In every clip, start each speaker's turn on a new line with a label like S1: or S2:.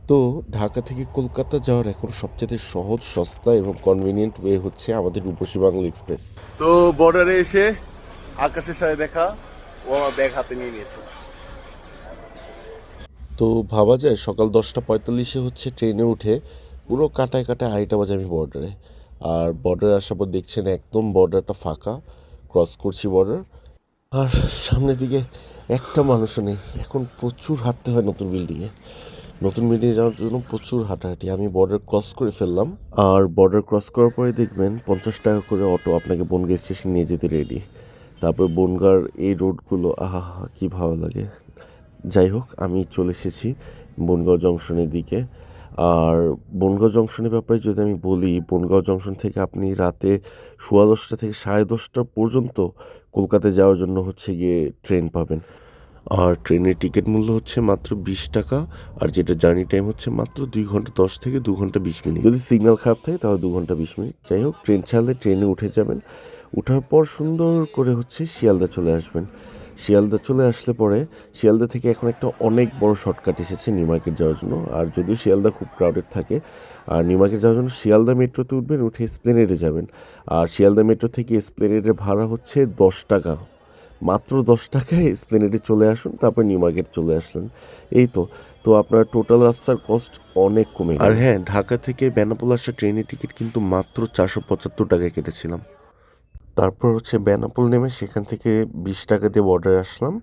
S1: তো ঢাকা থেকে কলকাতা যাওয়ার এখন সবচেয়ে সহজ, সস্তা এবং কনভিনিয়েন্ট ওয়ে হচ্ছে আমাদের রূপসী বাংলা এক্সপ্রেস।
S2: তো বর্ডারে এসে আকাশের সাথে দেখা, ও আমার ব্যাগ হাতে নিয়ে নিয়েছে।
S1: তো ভাবা যায় সকাল 10:45 হচ্ছে ট্রেনে উঠে পুরো কাটায় কাটায় 2:30 বাজে আমি বর্ডারে। আর বর্ডারে আসার পর দেখছেন একদম বর্ডারটা ফাঁকা, ক্রস করছি বর্ডার। আর সামনের দিকে একটা মানুষও নেই। এখন প্রচুর হাঁটতে হয় নতুন বিল্ডিংয়ে যাওয়ার জন্য প্রচুর হাঁটাহাঁটি। আমি বর্ডার ক্রস করে ফেললাম। আর বর্ডার ক্রস করার পরে দেখবেন 50 টাকা করে অটো আপনাকে বনগাঁ স্টেশন নিয়ে যেতে রেডি। তারপর বনগাঁর এই রোডগুলো আহা কি ভালো লাগে। যাই হোক, আমি চলে এসেছি বনগাঁও জংশনের দিকে। আর বনগাঁও জংশনের ব্যাপারে যদি আমি বলি, বনগাঁও জংশন থেকে আপনি রাতে 10:15 থেকে 10:30 পর্যন্ত কলকাতায় যাওয়ার জন্য হচ্ছে গিয়ে ট্রেন পাবেন। আর ট্রেনের টিকিট মূল্য হচ্ছে মাত্র 20 টাকা। আর যেটা জার্নি টাইম হচ্ছে মাত্র 2 ঘন্টা 10 থেকে 2 ঘন্টা 20 মিনিট। যদি সিগন্যাল খারাপ থাকে তাহলে 2 ঘন্টা 20 মিনিট। যাই হোক, ট্রেন ছাড়লে ট্রেনে উঠে যাবেন। ওঠার পর সুন্দর করে হচ্ছে শিয়ালদা চলে আসবেন। শিয়ালদা চলে আসলে পরে শিয়ালদা থেকে এখন একটা অনেক বড় শর্টকাট এসেছে নিউ মার্কেট যাওয়ার জন্য। আর যদিও শিয়ালদা খুব ক্রাউডেড থাকে, আর নিউ মার্কেট যাওয়ার জন্য শিয়ালদা মেট্রোতে উঠবেন, উঠে এসপ্লেনেডে যাবেন। আর শিয়ালদা মেট্রো থেকে এসপ্লেনেডের ভাড়া হচ্ছে 10 টাকা। মাত্র 10 টাকায় এসপ্লেনেডে চলে আসুন, তারপর নিউ মার্কেট চলে আসলেন। এই তো তো আপনার টোটাল রাস্তার কস্ট অনেক কমে গেল। আর হ্যাঁ, ঢাকা থেকে বেনাপোল আসা ট্রেনের টিকিট কিন্তু মাত্র 475 টাকায় কেটেছিলাম। তারপর হচ্ছে বেনাপোল নেমে সেখান থেকে 20 টাকা দিয়ে বর্ডারে আসলাম।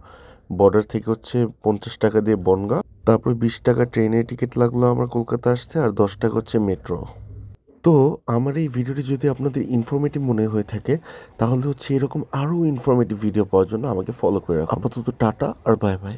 S1: বর্ডার থেকে হচ্ছে 50 টাকা দিয়ে বনগাঁ। তারপর 20 টাকা ট্রেনের টিকিট লাগলো আমার কলকাতা আসতে, আর 10 টাকা হচ্ছে মেট্রো। তো আমার এই ভিডিওটি যদি আপনাদের ইনফরমেটিভ মনে হয়ে থাকে, তাহলে হচ্ছে এরকম আরও ইনফরমেটিভ ভিডিও পাওয়ার জন্য আমাকে ফলো করে রাখুন। আপাতত টাটা আর বাই বাই।